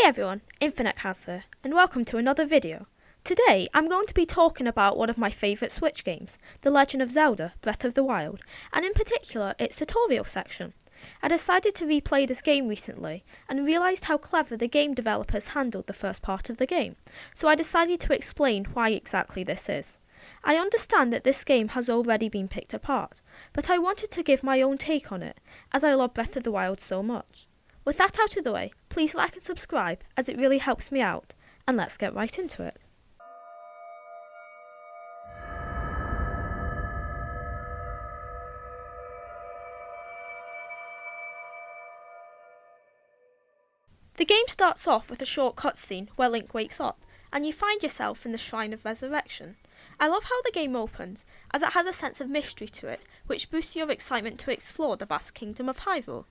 Hey everyone, InfiniteCaz here, and welcome to another video. Today I'm going to be talking about one of my favourite Switch games, The Legend of Zelda Breath of the Wild, and in particular its tutorial section. I decided to replay this game recently and realised how clever the game developers handled the first part of the game, so I decided to explain why exactly this is. I understand that this game has already been picked apart, but I wanted to give my own take on it, as I love Breath of the Wild so much. With that out of the way, please like and subscribe as it really helps me out, and let's get right into it. The game starts off with a short cutscene where Link wakes up, and you find yourself in the Shrine of Resurrection. I love how the game opens, as it has a sense of mystery to it, which boosts your excitement to explore the vast kingdom of Hyrule.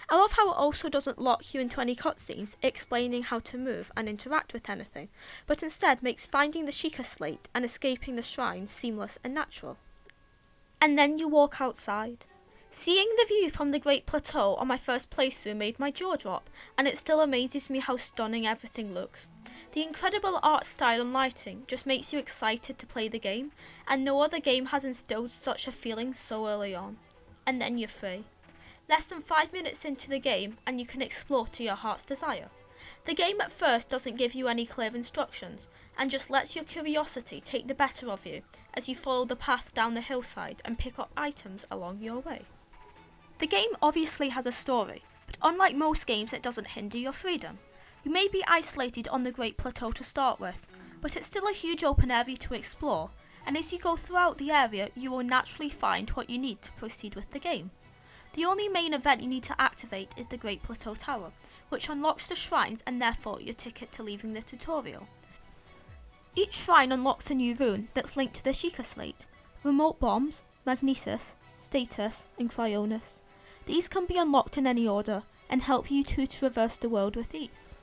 I love how it also doesn't lock you into any cutscenes explaining how to move and interact with anything, but instead makes finding the Sheikah Slate and escaping the shrine seamless and natural. And then you walk outside. Seeing the view from the Great Plateau on my first playthrough made my jaw drop, and it still amazes me how stunning everything looks. The incredible art style and lighting just makes you excited to play the game, and no other game has instilled such a feeling so early on. And then you're free. Less than 5 minutes into the game and you can explore to your heart's desire. The game at first doesn't give you any clear instructions and just lets your curiosity take the better of you as you follow the path down the hillside and pick up items along your way. The game obviously has a story, but unlike most games it doesn't hinder your freedom. You may be isolated on the Great Plateau to start with, but it's still a huge open area to explore, and as you go throughout the area you will naturally find what you need to proceed with the game. The only main event you need to activate is the Great Plateau Tower, which unlocks the shrines and therefore your ticket to leaving the tutorial. Each shrine unlocks a new rune that's linked to the Sheikah Slate, remote bombs, magnesis, status and cryonis. These can be unlocked in any order and help you to traverse the world with ease.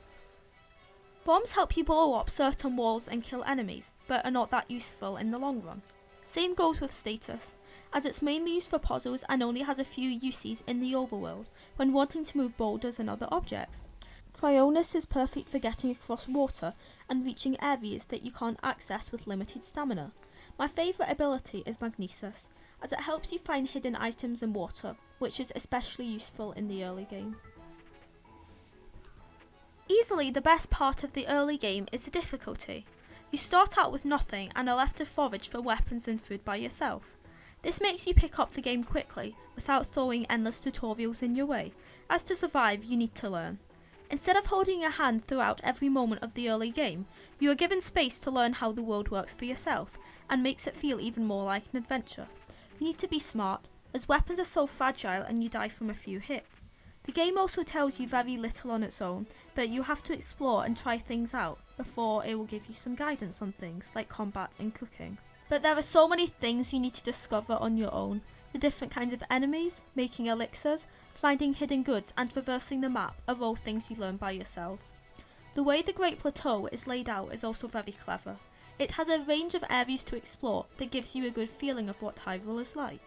Bombs help you blow up certain walls and kill enemies, but are not that useful in the long run. Same goes with status, as it's mainly used for puzzles and only has a few uses in the overworld when wanting to move boulders and other objects. Cryonis is perfect for getting across water and reaching areas that you can't access with limited stamina. My favourite ability is magnesis, as it helps you find hidden items in water, which is especially useful in the early game. Easily the best part of the early game is the difficulty. You start out with nothing and are left to forage for weapons and food by yourself. This makes you pick up the game quickly without throwing endless tutorials in your way, as to survive you need to learn. Instead of holding your hand throughout every moment of the early game, you are given space to learn how the world works for yourself and makes it feel even more like an adventure. You need to be smart, as weapons are so fragile and you die from a few hits. The game also tells you very little on its own, but you have to explore and try things out before it will give you some guidance on things like combat and cooking. But there are so many things you need to discover on your own. The different kinds of enemies, making elixirs, finding hidden goods and traversing the map are all things you learn by yourself. The way the Great Plateau is laid out is also very clever. It has a range of areas to explore that gives you a good feeling of what Hyrule is like.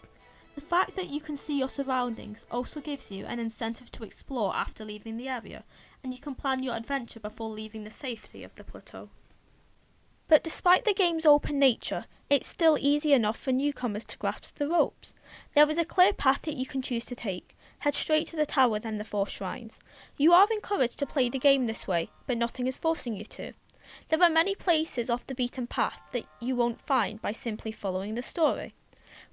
The fact that you can see your surroundings also gives you an incentive to explore after leaving the area, and you can plan your adventure before leaving the safety of the plateau. But despite the game's open nature, it's still easy enough for newcomers to grasp the ropes. There is a clear path that you can choose to take. Head straight to the tower, then the 4 shrines. You are encouraged to play the game this way, but nothing is forcing you to. There are many places off the beaten path that you won't find by simply following the story.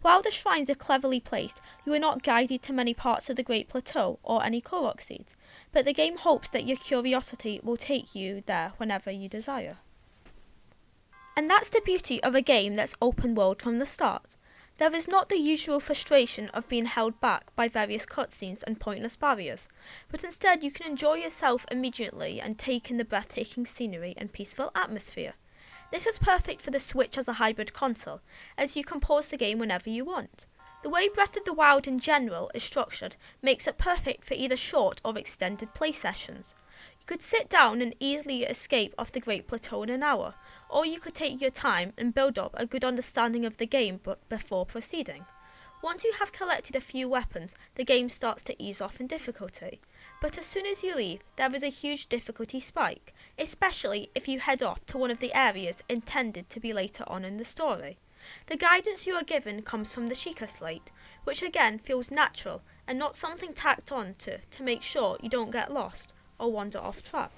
While the shrines are cleverly placed, you are not guided to many parts of the Great Plateau or any Korok seeds, but the game hopes that your curiosity will take you there whenever you desire. And that's the beauty of a game that's open world from the start. There is not the usual frustration of being held back by various cutscenes and pointless barriers, but instead you can enjoy yourself immediately and take in the breathtaking scenery and peaceful atmosphere. This is perfect for the Switch as a hybrid console, as you can pause the game whenever you want. The way Breath of the Wild in general is structured makes it perfect for either short or extended play sessions. You could sit down and easily escape off the Great Plateau in an hour, or you could take your time and build up a good understanding of the game before proceeding. Once you have collected a few weapons, the game starts to ease off in difficulty. but as soon as you leave, there is a huge difficulty spike, especially if you head off to one of the areas intended to be later on in the story. The guidance you are given comes from the Sheikah slate, which again feels natural and not something tacked on to make sure you don't get lost or wander off track.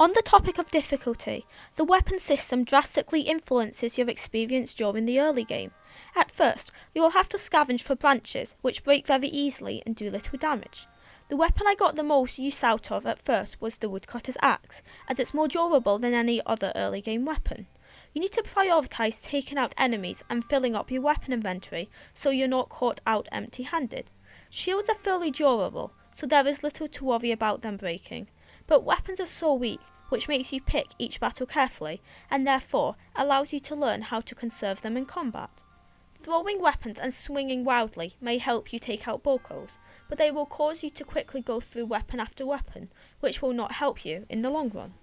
On the topic of difficulty, the weapon system drastically influences your experience during the early game. At first, you will have to scavenge for branches, which break very easily and do little damage. The weapon I got the most use out of at first was the woodcutter's axe, as it's more durable than any other early game weapon. You need to prioritise taking out enemies and filling up your weapon inventory so you're not caught out empty-handed. Shields are fairly durable, so there is little to worry about them breaking, but weapons are so weak, which makes you pick each battle carefully and therefore allows you to learn how to conserve them in combat. Throwing weapons and swinging wildly may help you take out bulkos, but they will cause you to quickly go through weapon after weapon, which will not help you in the long run.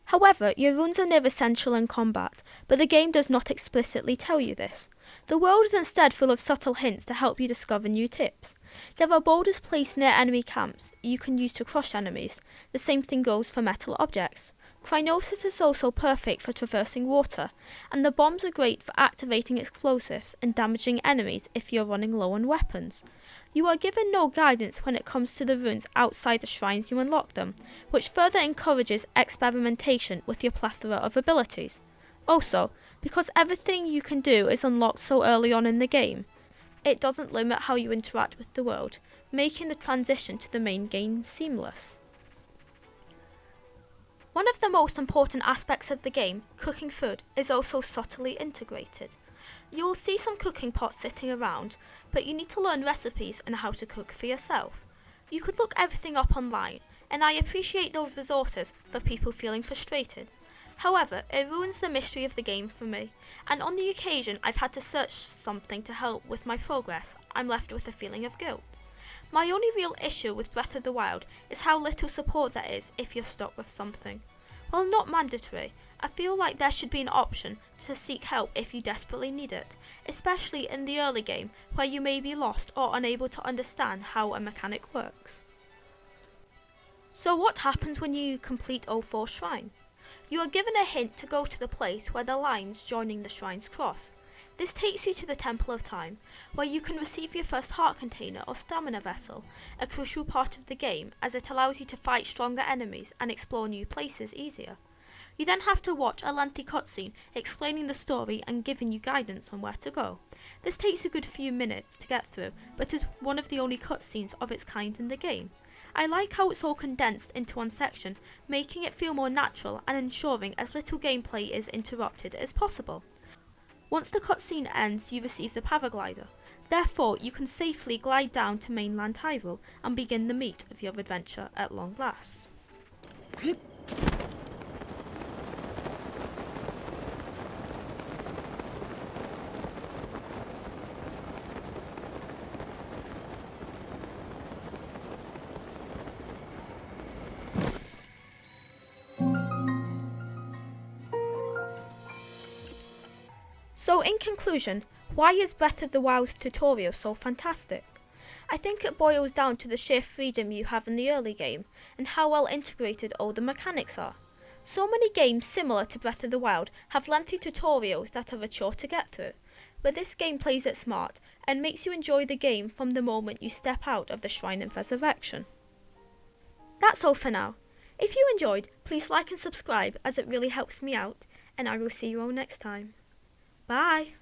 However, your runes are never essential in combat, but the game does not explicitly tell you this. The world is instead full of subtle hints to help you discover new tips. There are boulders placed near enemy camps you can use to crush enemies. The same thing goes for metal objects. Crinosis is also perfect for traversing water, and the bombs are great for activating explosives and damaging enemies if you're running low on weapons. You are given no guidance when it comes to the runes outside the shrines you unlock them, which further encourages experimentation with your plethora of abilities. Also, because everything you can do is unlocked so early on in the game, it doesn't limit how you interact with the world, making the transition to the main game seamless. One of the most important aspects of the game, cooking food, is also subtly integrated. You will see some cooking pots sitting around, but you need to learn recipes and how to cook for yourself. You could look everything up online, and I appreciate those resources for people feeling frustrated. However, it ruins the mystery of the game for me, and on the occasion I've had to search something to help with my progress, I'm left with a feeling of guilt. My only real issue with Breath of the Wild is how little support there is if you're stuck with something. While not mandatory, I feel like there should be an option to seek help if you desperately need it, especially in the early game where you may be lost or unable to understand how a mechanic works. So what happens when you complete 04 Shrine? You are given a hint to go to the place where the lines joining the shrines cross. This takes you to the Temple of Time, where you can receive your first heart container or stamina vessel, a crucial part of the game as it allows you to fight stronger enemies and explore new places easier. You then have to watch a lengthy cutscene explaining the story and giving you guidance on where to go. This takes a good few minutes to get through, but is one of the only cutscenes of its kind in the game. I like how it's all condensed into one section, making it feel more natural and ensuring as little gameplay is interrupted as possible. Once the cutscene ends, you receive the paraglider. Therefore, you can safely glide down to mainland Hyrule and begin the meat of your adventure at long last. So in conclusion, why is Breath of the Wild's tutorial so fantastic? I think it boils down to the sheer freedom you have in the early game and how well integrated all the mechanics are. So many games similar to Breath of the Wild have lengthy tutorials that are a chore to get through, but this game plays it smart and makes you enjoy the game from the moment you step out of the Shrine of Resurrection. That's all for now. If you enjoyed, please like and subscribe as it really helps me out, and I will see you all next time. Bye!